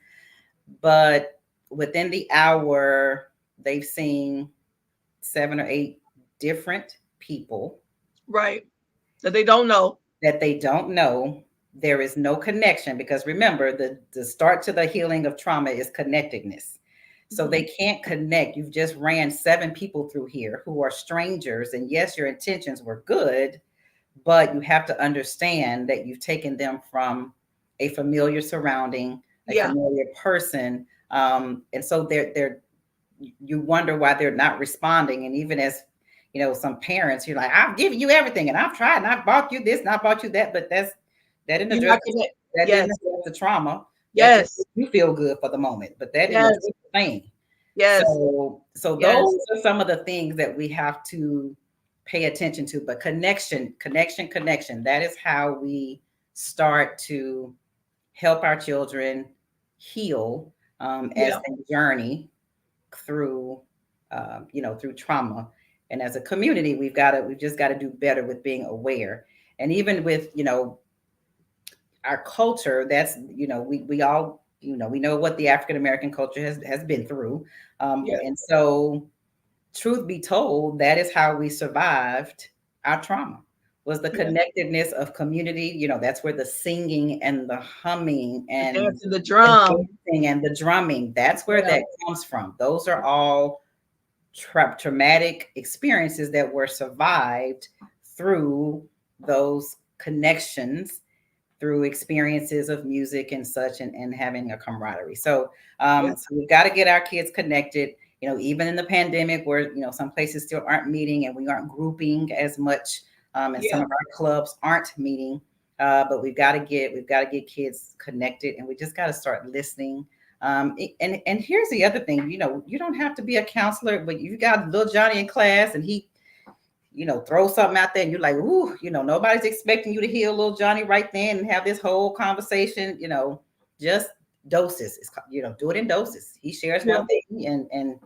But within the hour, they've seen 7 or 8 different people Right. That they don't know. that they don't know. There is no connection, because remember, the start to the healing of trauma is connectedness. So they Mhm. can't connect. You've just ran 7 people through here who are strangers. And yes, your intentions were good, but you have to understand that you've taken them from a familiar surrounding, a Yeah. familiar person. And so they're you wonder why they're not responding. And even as some parents, you're like, I've given you everything and I've tried and I've bought you this and I've bought you that, but that didn't You're address not connect. that Yes. didn't address the trauma. That just Yes. made you feel good for the moment, but that didn't Yes. address the thing. Yes. So Yes. those are some of the things that we have to pay attention to. But connection, that is how we start to help our children heal, as Yeah. they journey through, through trauma. And as a community, we've just got to do better with being aware. And even with, our culture, that's, we all, we know what the African American culture has been through. Yeah. And so, truth be told, that is how we survived our trauma, was the Yeah. connectedness of community. That's where the singing and the humming The and dance and the the drum. dancing and the drumming, that's where Yeah. that comes from. Those are all traumatic experiences that were survived through those connections, through experiences of music and such, and having a camaraderie. So, Yeah. so we've got to get our kids connected. Even in the pandemic, where some places still aren't meeting and we aren't grouping as much, and some Yeah. of our clubs aren't meeting. But we've got to get kids connected, and we just got to start listening. And here's the other thing. You don't have to be a counselor, but you got little Johnny in class, and he throw something out there and you're like, ooh, nobody's expecting you to heal little Johnny right then and have this whole conversation, just doses. Do it in doses. He shares Yeah. one thing, and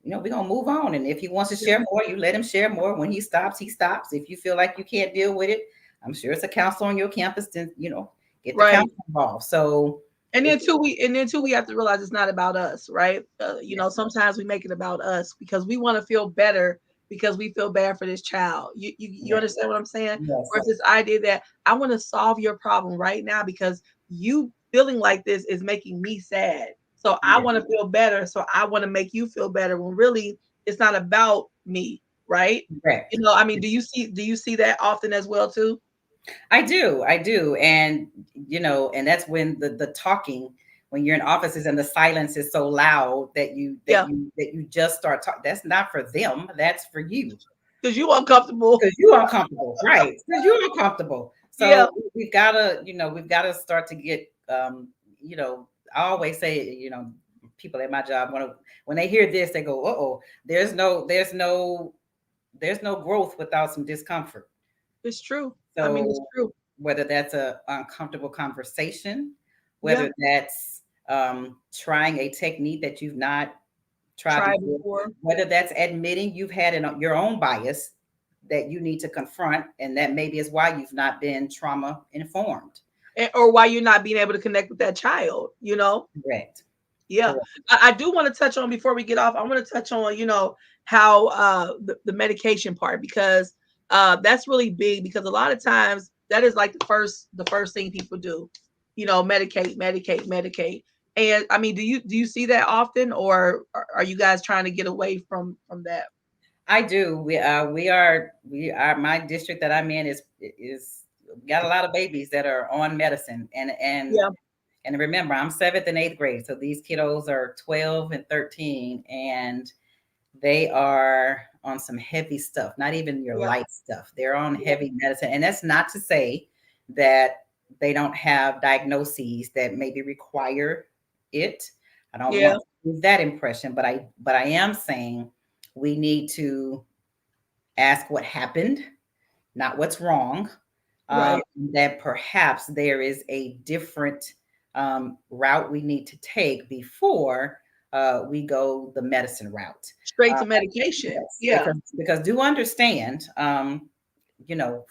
we're gonna move on. And if he wants to share more, you let him share more. When he stops, he stops. If you feel like you can't deal with it, I'm sure it's a counselor on your campus to, get the Right. counselor involved. So And if then too, we have to realize it's not about us, right? yes, Sometimes we make it about us because we want to feel better because we feel bad for this child. You yes, understand what I'm saying? Or yes, it's this idea that I want to solve your problem right now because you feeling like this is making me sad. So I yes, want to feel better. So I want to make you feel better when really it's not about me, right? correct. I mean, do you see that often as well too? I do. And and that's when the talking, when you're in offices and the silence is so loud that Yeah, you just start talking. That's not for them. That's for you. because you uncomfortable. Because you're uncomfortable, right? Because you're uncomfortable. Yeah, So we've gotta start to get I always say, people at my job when they hear this, they go, "Uh-oh, there's no growth without some discomfort." it's true. I mean, it's So true. whether that's a uncomfortable conversation, Yeah, whether that's trying a technique that you've not tried try before, before. whether that's admitting you've had your own bias that you need to confront, and that maybe is why you've not been trauma informed. Or why you're not being able to connect with that child, you know? Correct. Yeah. Correct. I do want to touch on before we get off, I want to touch on, how the medication part, because that's really big, because a lot of times that is like the first thing people do, medicate, medicate, medicate. And I mean, do you see that often, or are you guys trying to get away from that? I do. We are my district that I'm in is got a lot of babies that are on medicine, Yeah, and remember, I'm seventh and eighth grade, so these kiddos are 12 and 13, and they are on some heavy stuff, not even your yeah, light stuff. They're on yeah, heavy medicine. And that's not to say that they don't have diagnoses that maybe require it. I don't yeah, want to give that impression, but I am saying we need to ask what happened, not what's wrong. right. That perhaps there is a different route we need to take before we go the medicine route. Straight Uh, to medication. yes, Yeah. because do understand,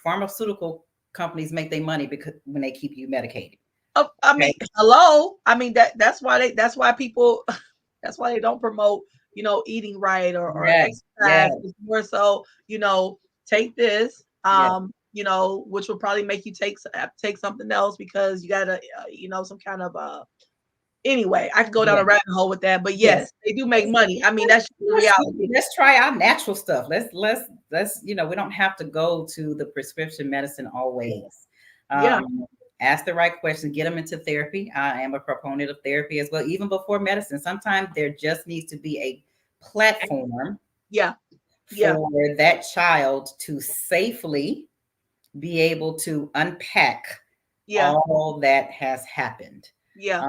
pharmaceutical companies make their money because when they keep you medicated. I Okay. mean, hello. I mean, that's why people that's why they don't promote, eating right, or Yes. exercise. Yes. It's more so, take this, Yes. which will probably make you take something else, because you gotta, some kind of anyway, I could go down a Yes. rabbit hole with that, but Yes. yes, they do make money. I mean, that's just the reality. Let's try our natural stuff. Let's we don't have to go to the prescription medicine always. Yeah, Um, Ask the right questions, get them into therapy. I am a proponent of therapy as well, even before medicine. Sometimes there just needs to be a platform yeah, yeah, for that child to safely be able to unpack yeah, all that has happened. yeah,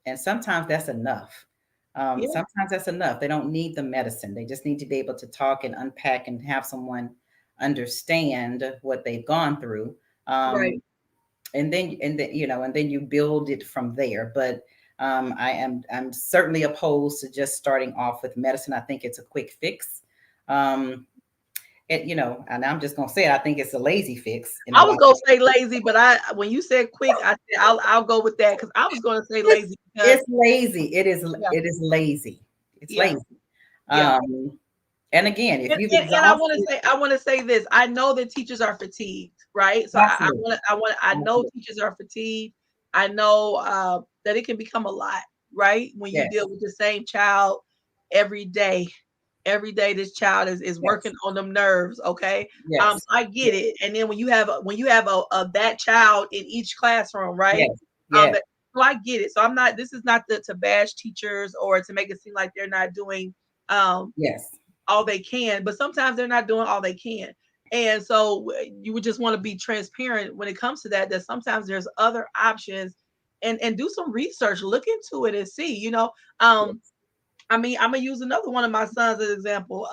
And sometimes that's enough. yeah. Sometimes that's enough. They don't need the medicine. They just need to be able to talk and unpack and have someone understand what they've gone through. Right. And then you build it from there. But I'm certainly opposed to just starting off with medicine. I think it's a quick fix. Um, and I'm just gonna say it, I think it's a lazy fix in a I lot was of gonna say lazy, but when you said quick, I said I'll go with that, because I was gonna say it's lazy because it's lazy. It is yeah, it is lazy. It's yeah, lazy. yeah. Um, and again, if you've And exhausted, I want to say this. I know that teachers are fatigued, right? So absolutely, I know absolutely, teachers are fatigued. I know that it can become a lot, right? When you yes, deal with the same child every day. Every day this child is working yes, on them nerves, okay? So yes, I get yes, it. And then when you have a that child in each classroom, right? yes, yes, So I get it. So I'm not, this is not to bash teachers or to make it seem like they're not doing um yes, all they can, but sometimes they're not doing all they can. And so you would just want to be transparent when it comes to that, that sometimes there's other options, and do some research, look into it and see, yes, I mean, I'm gonna use another one of my sons as an example.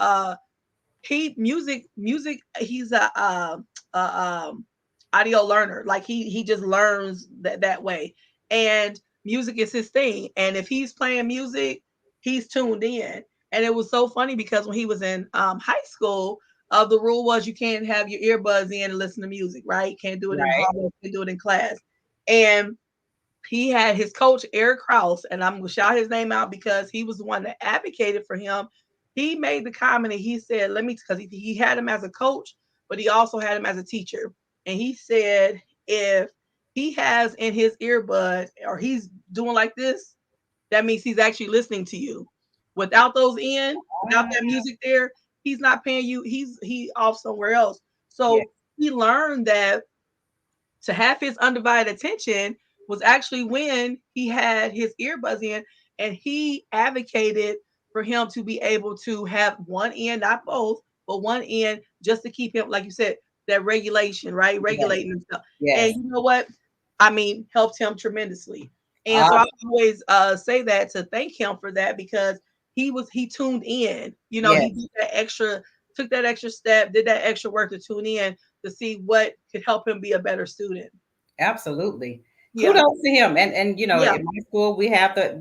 He music, he's a audio learner. Like he just learns that way. And music is his thing. And if he's playing music, he's tuned in. And it was so funny because when he was in high school, the rule was you can't have your earbuds in and listen to music, right? Can't do it in the right, hallway, can't do it in class. And he had his coach Eric Kraus, and I'm gonna shout his name out because he was the one that advocated for him. He made the comment and he said, "Let me," because he had him as a coach, but he also had him as a teacher. And he said, if he has in his earbud or he's doing like this, that means he's actually listening to you. Without those in, without that ah, music there, he's not paying you. He off somewhere else. yes, So he learned that to have his undivided attention was actually when he had his earbuds in, and he advocated for him to be able to have one end, not both, but one end, just to keep him, like you said, that regulation, right? Yes. Regulating himself. And Yes. you know what? I mean, helped him tremendously. And so I Awesome. always say that to thank him for that, because he tuned in. You know, he Yes. did that extra, took that extra step, did that extra work to tune in to see what could help him be a better student. Absolutely. Yeah, Kudos to him. And you know, yeah, in my school we have that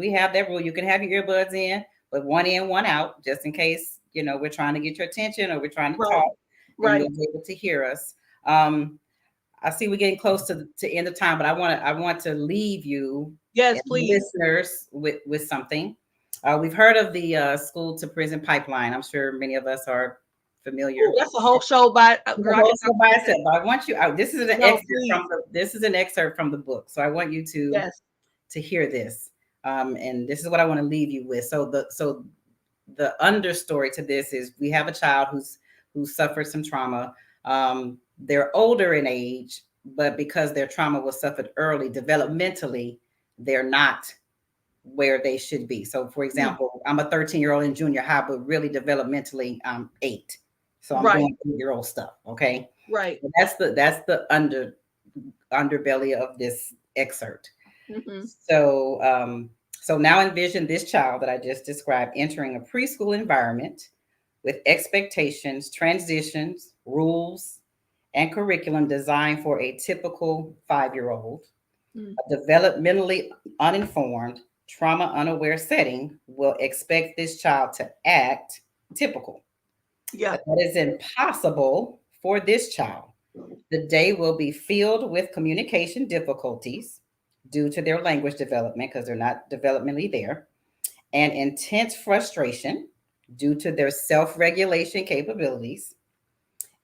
rule. You can have your earbuds in, but one in, one out, just in case, you know, we're trying to get your attention or we're trying to right, talk and right. you'll be able to hear us. Um, I see we're getting close to end of time, but I want to leave you Yes, and please. listeners with something. We've heard of the school to prison pipeline. I'm sure many of us are Ooh, familiar. that's a whole show by The girl. I whole can talk show by about that. itself, but I want you. This is an No, excerpt please. from the book, so I want you Yes. to hear this. And this is what I want to leave you with. So the understory to this is we have a child who suffered some trauma. They're older in age, but because their trauma was suffered early, developmentally, they're not where they should be. So, for Mm, example, I'm a 13-year-old in junior high, but really developmentally, I'm 8. So I'm right, doing 8-year-old stuff. Okay, right. so that's the underbelly of this excerpt. Mm-hmm. So now envision this child that I just described entering a preschool environment with expectations, transitions, rules, and curriculum designed for a typical 5-year-old. Mm, A developmentally uninformed, trauma unaware setting will expect this child to act typical. yeah. But that is impossible for this child. The day will be filled with communication difficulties due to their language development, because they're not developmentally there, and intense frustration due to their self regulation capabilities.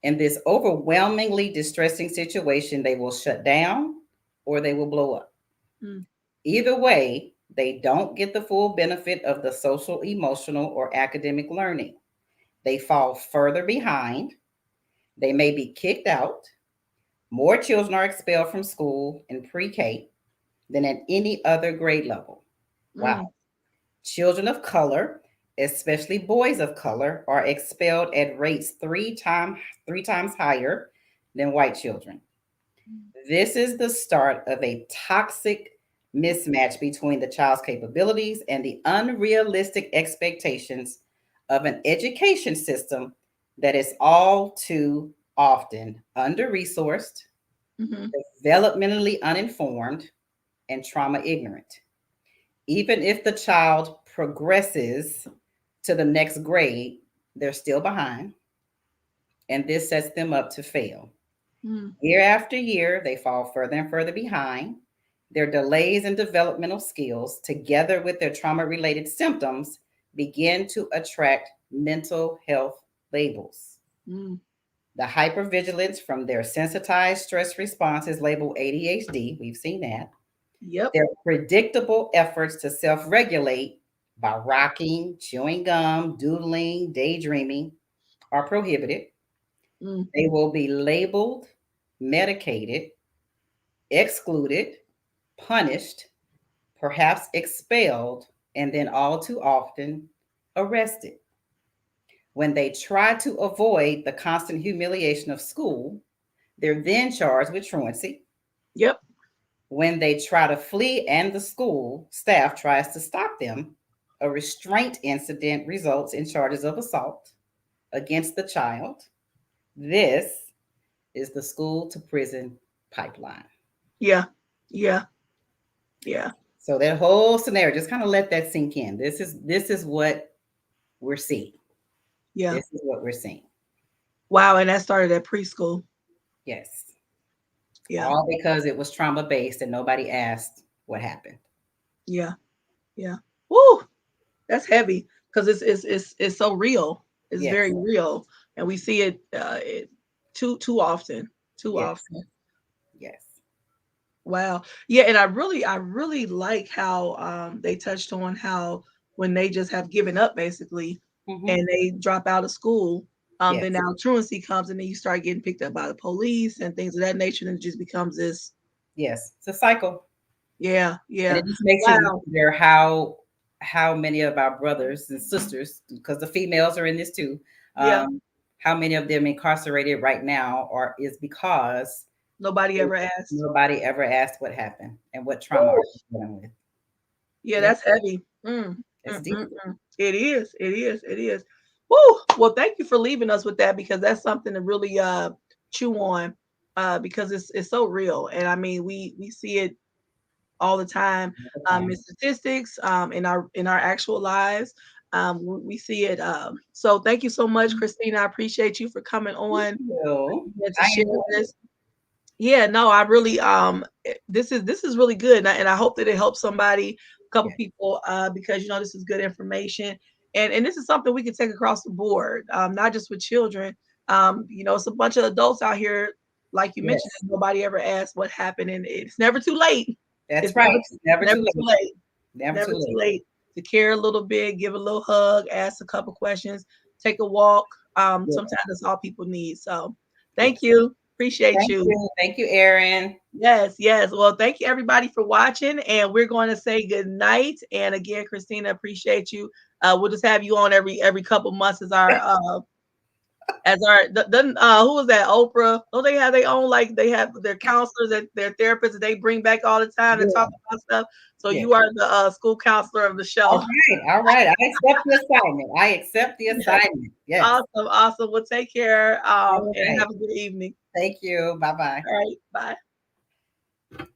In this overwhelmingly distressing situation, they will shut down or they will blow up. Mm, Either way, they don't get the full benefit of the social, emotional, or academic learning. They fall further behind. They may be kicked out. More children are expelled from school in pre K than at any other grade level. Wow. mm, Children of color, especially boys of color, are expelled at rates three times higher than white children. This is the start of a toxic mismatch between the child's capabilities and the unrealistic expectations of an education system that is all too often under resourced, mm-hmm. developmentally uninformed, and trauma ignorant. Even if the child progresses to the next grade, they're still behind, and this sets them up to fail. Mm, Year after year, they fall further and further behind. Their delays in developmental skills, together with their trauma related symptoms, begin to attract mental health labels. mm. The hypervigilance from their sensitized stress responses labeled ADHD, we've seen that. Yep. Their predictable efforts to self regulate by rocking, chewing gum, doodling, daydreaming are prohibited. Mm, They will be labeled, medicated, excluded, punished, perhaps expelled, and then all too often arrested. When they try to avoid the constant humiliation of school, they're then charged with truancy. yep. When they try to flee and the school staff tries to stop them, a restraint incident results in charges of assault against the child. This is the school to prison pipeline. Yeah. Yeah. Yeah. So that whole scenario, just kind of let that sink in. This is what we're seeing. Yeah. This is what we're seeing. Wow. And that started at preschool. Yes. Yeah. All because it was trauma based and nobody asked what happened. Yeah. Yeah. Woo. That's heavy because it's so real. It's Yes. very real, and we see it, too often. Too Yes. often. Yes. Wow. Yeah, and I really like how they touched on how when they just have given up basically Mm-hmm. and they drop out of school, Then now truancy comes, and then you start getting picked up by the police and things of that nature, and it just becomes this. Yes, it's a cycle. Yeah, And yeah. it just makes you wonder how many of our brothers and sisters, because the females are in this too, Yeah. how many of them incarcerated right now is because nobody ever asked. Nobody ever asked what happened and what trauma are you dealing with. Yeah, that's heavy. It's deep. It is. It is. It is. Woo! Well, thank you for leaving us with that, because that's something to really chew on, because it's so real, and I mean we see it all the time, in statistics, in our actual lives. We see it. So thank you so much, Christina. I appreciate you for coming on to share this. Yeah, no, I really this is really good, and I hope that it helps somebody, a couple people, because this is good information, and this is something we can take across the board, not just with children. It's a bunch of adults out here, like you mentioned, that nobody ever asked what happened, and it's never too late. That's right. Never too late. Never too late to care a little bit, give a little hug, ask a couple questions, take a walk. Sometimes that's all people need. So thank you. Appreciate you. Thank you, Erin. Yes, yes. Well, thank you everybody for watching, and we're going to say good night. And again, Christina, appreciate you. We'll just have you on every couple months as our who was that, Oprah? Don't they have their own, like they have their counselors and their therapists that they bring back all the time to talk about stuff? So you are the school counselor of the show. All right. I accept the assignment. Yes. Awesome. Well, take care, and have a good evening. Thank you. Bye-bye. All right, bye.